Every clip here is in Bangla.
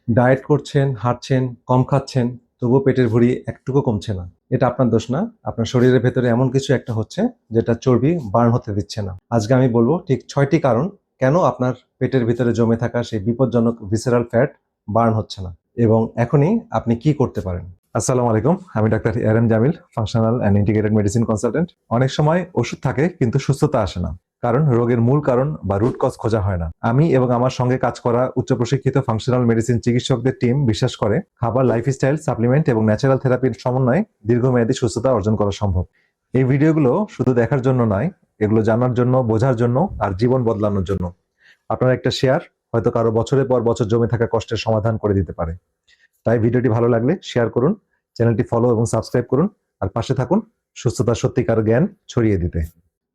ডায়েট করছেন, হাঁটছেন, কম খাচ্ছেন, তবুও পেটের ভুঁড়ি একটুকু কমছে না। এটা আপনার দোষ না। আপনার শরীরের ভেতরে এমন কিছু একটা হচ্ছে যেটা চর্বি বার্ন হতে দিচ্ছে না। আজকে আমি বলবো ঠিক ৬টি কারণ কেন আপনার পেটের ভিতরে জমে থাকা সেই বিপজ্জনক ভিসেরাল ফ্যাট বার্ন হচ্ছে না এবং এখনই আপনি কি করতে পারেন। আসসালামু আলাইকুম। আমি doctor ARM Jamil, functional and integrated medicine consultant. অনেক সময় ওষুধ থাকে কিন্তু সুস্থতা আসে না। কারণ রোগের মূল কারণ বা রুট কজ খোঁজা হয় না। আমি এবং আমার সঙ্গে কাজ করা উচ্চ প্রশিক্ষিত ফাংশনাল মেডিসিন চিকিৎসকদের টিম বিশ্বাস করে খাবার, লাইফস্টাইল, সাপ্লিমেন্ট এবং ন্যাচারাল থেরাপির সমন্বয়ে দীর্ঘমেয়াদী সুস্থতা অর্জন করা সম্ভব। এই ভিডিওগুলো শুধু দেখার জন্য নয়, এগুলো জানার জন্য, বোঝার জন্য আর জীবন বদলানোর জন্য। আপনার একটা শেয়ার হয়তো কারো বছরের পর বছর জমে থাকা কষ্টের সমাধান করে দিতে পারে। তাই ভিডিওটি ভালো লাগলে শেয়ার করুন, চ্যানেলটি ফলো এবং সাবস্ক্রাইব করুন, আর পাশে থাকুন সুস্থতার সত্যিকার জ্ঞান ছড়িয়ে দিতে।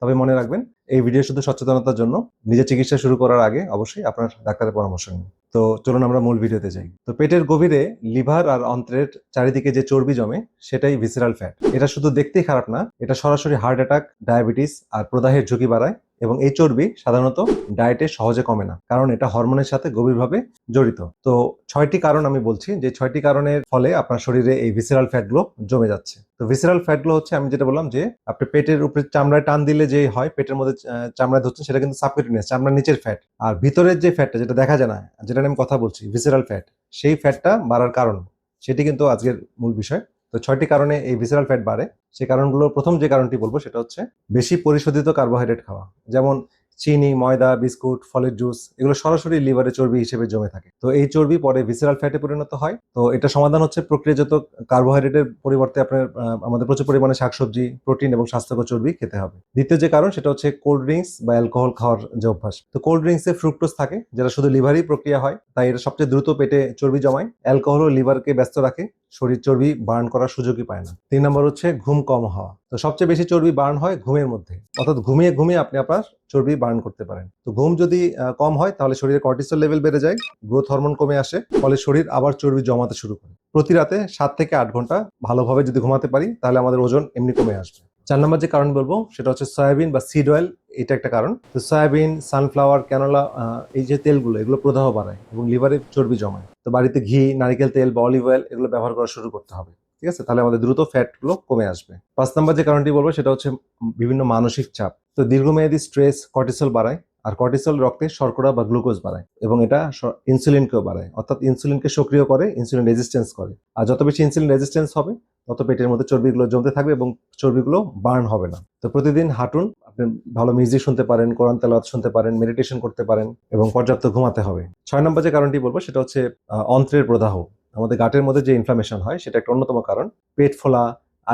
তবে মনে রাখবেন, এই ভিডিও শুধু সচেতনতার জন্য। নিজের চিকিৎসা শুরু করার আগে অবশ্যই আপনার ডাক্তারের পরামর্শ নিন। তো চলুন আমরা মূল ভিডিওতে যাই। তো পেটের গভীরে লিভার আর অন্ত্রের চারিদিকে যে চর্বি জমে সেটাই ভিসেরাল ফ্যাট। এটা শুধু দেখতেই খারাপ না, এটা সরাসরি হার্ট অ্যাটাক, ডায়াবেটিস আর প্রদাহের ঝুঁকি বাড়ায়। এবং এই চর্বি সাধারণত ডায়েটে সহজে কমে না, কারণ এটা হরমোনের সাথে গভীরভাবে জড়িত। তো ৬টি কারণ আমি বলছি, যে ৬টি কারণের ফলে আপনার শরীরে এই ভিসেরাল ফ্যাটগুলো জমে যাচ্ছে। তো ভিসেরাল ফ্যাটগুলো হচ্ছে, আমি যেটা বললাম, যে আপনি পেটের উপরে চামড়ায় টান দিলে যে হয়, পেটের মধ্যে চামড়ায় ধরছেন, সেটা কিন্তু সাবকিউটেনিয়াস, চামড়ার নিচের ফ্যাট। আর ভিতরের যে ফ্যাটটা, যেটা দেখা যায় না, যেটা নিয়ে আমি কথা বলছি, ভিসেরাল ফ্যাট, সেই ফ্যাটটা বাড়ার কারণ, সেটি কিন্তু আজকের মূল বিষয়। তো ৬টি কারণে এই ভিসেরাল ফ্যাট বাড়ে। সেই কারণগুলো, প্রথম যে কারণটি বলবো সেটা হচ্ছে বেশি পরিশোধিত কার্বোহাইড্রেট খাওয়া। যেমন চিনি, ময়দা, বিস্কুট, ফলের জুস, এগুলো সরাসরি লিভারে চর্বি হিসেবে জমে থাকে। তো এই চর্বি পরে ভিসেরাল ফ্যাটে পরিণত হয়। তো এটা সমাধান হচ্ছে প্রক্রিয়াজাত কার্বোহাইড্রেটের পরিবর্তে আপনার আমাদের প্রচুর পরিমাণে শাকসবজি, প্রোটিন এবং স্বাস্থ্যকর চর্বি খেতে হবে। দ্বিতীয় যে কারণ সেটা হচ্ছে কোল্ড ড্রিঙ্কস বা অ্যালকোহল খাওয়ার যে অভ্যাস। তো কোল্ড ড্রিঙ্কসে ফ্রুক্টোজ থাকে, যেটা শুধু লিভারেই প্রক্রিয়া হয়, তাই এটা সবচেয়ে দ্রুত পেটে চর্বি জমায়। অ্যালকোহলও লিভারকে ব্যস্ত রাখে, শরীর চর্বি বার্ন করার সুযোগই পায় না। ৩ নম্বর হচ্ছে ঘুম কম হওয়া। তো সবচেয়ে বেশি চর্বি বার্ন হয় ঘুমের মধ্যে, অর্থাৎ ঘুমিয়ে ঘুমিয়ে আপনি আপনার চর্বি বার্ন করতে পারেন। তো ঘুম যদি কম হয়, তাহলে শরীরে কর্টিসল লেভেল বেড়ে যায়, গ্রোথ হরমোন কমে আসে, ফলে শরীর আবার চর্বি জমাতে শুরু করে। প্রতি রাতে ৭ থেকে ৮ ঘন্টা ভালোভাবে যদি ঘুমাতে পারি, তাহলে আমাদের ওজন এমনি কমে আসবে। ৪ নম্বর যে কারণ বলবো সেটা হচ্ছে সয়াবিন বা সিড অয়েল। এটা একটা কারণ। তো সয়াবিন, সানফ্লাওয়ার, ক্যানোলা, এই যে তেলগুলো, এগুলো প্রদাহ বাড়ায় এবং লিভারে চর্বি জমায়। তো বাড়িতে ঘি, নারিকেল তেল বা অলিভ অয়েল, এগুলো ব্যবহার করা শুরু করতে হবে। ঠিক আছে, তাহলে আমাদের দ্রুত ফ্যাট গুলো কমে আসবে। ৫ নম্বর যে কারণটি বলবো সেটা হচ্ছে বিভিন্ন মানসিক চাপ। তো দীর্ঘমেয়াদী স্ট্রেস কর্টিসল বাড়ায়, আর কর্টিসল রক্তে শর্করা বা গ্লুকোজ বাড়ায় এবং এটা ইনসুলিনকেও বাড়ায়, অর্থাৎ ইনসুলিনকে সক্রিয় করে, ইনসুলিন রেজিস্ট্যান্স করে। আর যত বেশি ইনসুলিন রেজিস্ট্যান্স হবে, তত পেটের মধ্যে চর্বিগুলো জমতে থাকবে এবং চর্বিগুলো বার্ন হবে না। তো প্রতিদিন হাঁটুন, আপনি ভালো মিউজিক শুনতে পারেন, কোরআন তেলাওয়াত শুনতে পারেন, মেডিটেশন করতে পারেন এবং পর্যাপ্ত ঘুমাতে হবে। ৬ নম্বর যে কারণটি বলবো সেটা হচ্ছে অন্ত্রের প্রদাহ। আমাদের গাটের মধ্যে যে ইনফ্লামেশন হয়, সেটা একটা অন্যতম কারণ। পেট ফোলা,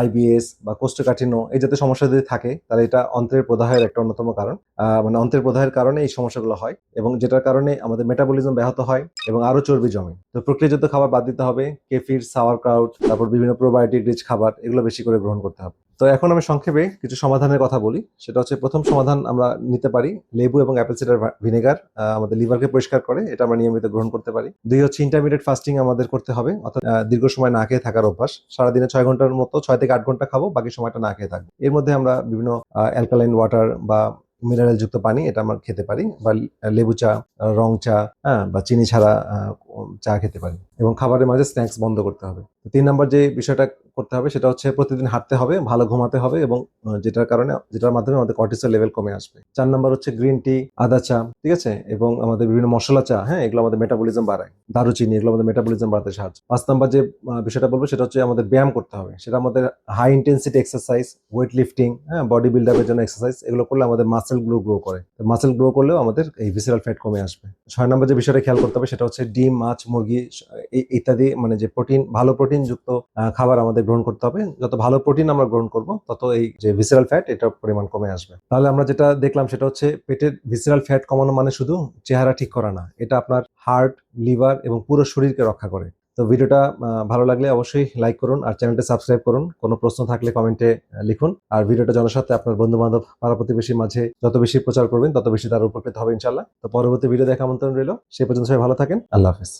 আইবিএস বা কোষ্ঠকাঠিন্য, এই জাতীয় সমস্যা যদি থাকে, তাহলে এটা অন্ত্রের প্রদাহের একটা অন্যতম কারণ। মানে অন্ত্রের প্রদাহের কারণে এই সমস্যাগুলো হয় এবং যেটার কারণে আমাদের মেটাবলিজম ব্যাহত হয় এবং আরো চর্বি জমে। তো প্রক্রিয়াজাত খাবার বাদ দিতে হবে, কেফির, সাওয়ার ক্রাউট, তারপর বিভিন্ন প্রোবায়োটিক রিচ খাবার, এগুলো বেশি করে গ্রহণ করতে হবে। তো এখন আমি সংক্ষেপে কিছু সমাধানের কথা বলি। সেটা হচ্ছে, প্রথম সমাধান আমরা নিতে পারি লেবু এবং অ্যাপেল সিডার ভিনেগার। আমাদের লিভারকে পরিষ্কার করে, এটা আমরা নিয়মিত গ্রহণ করতে পারি। ২ হচ্ছে ইন্টারমিডিয়েট ফাস্টিং আমাদের করতে হবে, অর্থাৎ দীর্ঘ সময় না খেয়ে থাকার অভ্যাস। সারাদিনে ৬ ঘন্টার মতো, ৬ থেকে ৮ ঘন্টা খাবো, বাকি সময়টা না খেয়ে থাকবো। এর মধ্যে আমরা বিভিন্ন অ্যালকালাইন ওয়াটার বা মিনারেল যুক্ত পানি এটা আমরা খেতে পারি, বা লেবু চা, রং চা, হ্যাঁ, বা চিনি ছাড়া চা খেতে পারি। এবং খাবারের মাঝে স্ন্যাক্স বন্ধ করতে হবে। ৩ নম্বর যে বিষয়টা করতে হবে সেটা হচ্ছে প্রতিদিন হাঁটতে হবে, ভালো ঘুমাতে হবে এবং যেটার মাধ্যমে আমাদের কর্টিসল লেভেল কমে আসবে। ৪ নম্বর হচ্ছে গ্রিন টি, আদা চা, ঠিক আছে, এবং আমাদের বিভিন্ন মশলা চা, হ্যাঁ, এগুলো আমাদের মেটাবলিজম বাড়ায়। দারুচিনি, এগুলো আমাদের মেটাবলিজম বাড়াতে সাহায্য। ৫ নম্বর যে বিষয়টা বলবো সেটা হচ্ছে আমাদের ব্যায়াম করতে হবে। সেটা আমাদের high intensity exercise, weight lifting, হ্যাঁ, বডি বিল্ড আপের জন্য এক্সারসাইজ, এগুলো করলে আমাদের মাসেল গুলো গ্রো করে। মাসেল গ্রো করলেও আমাদের এই ভিসেরাল ফ্যাট কমে আসবে। ৬ নম্বর যে বিষয়টা খেয়াল করতে হবে সেটা হচ্ছে ডিম, মাছ, মুরগি ইত্যাদি, মানে যে ভালো প্রোটিন যুক্ত খাবার আমাদের গ্রহণ করতে হবে। যত ভালো প্রোটিন আমরা গ্রহণ করব, তত এই যে ভিসেরাল ফ্যাট, এটার পরিমাণ কমে আসবে। তাহলে আমরা যেটা দেখলাম সেটা হচ্ছে, পেটের ভিসেরাল ফ্যাট কমানো মানে শুধু চেহারা ঠিক করা না, এটা আপনার হার্ট, লিভার এবং পুরো শরীরকে রক্ষা করে। তো ভিডিওটা ভালো লাগলে অবশ্যই লাইক করুন আর চ্যানেলটা সাবস্ক্রাইব করুন। কোনো প্রশ্ন থাকলে কমেন্টে লিখুন। আর ভিডিওটা জনস্বার্থে আপনার বন্ধু বান্ধব, পাড়া প্রতিবেশীর মাঝে যত বেশি প্রচার করবেন, তত বেশি তার উপকৃত হবে ইনশাল্লাহ। তো পরবর্তী ভিডিও দেখা আমন্ত্রণ রইল। সে পর্যন্ত সবাই ভালো থাকেন। আল্লাহ হাফেজ।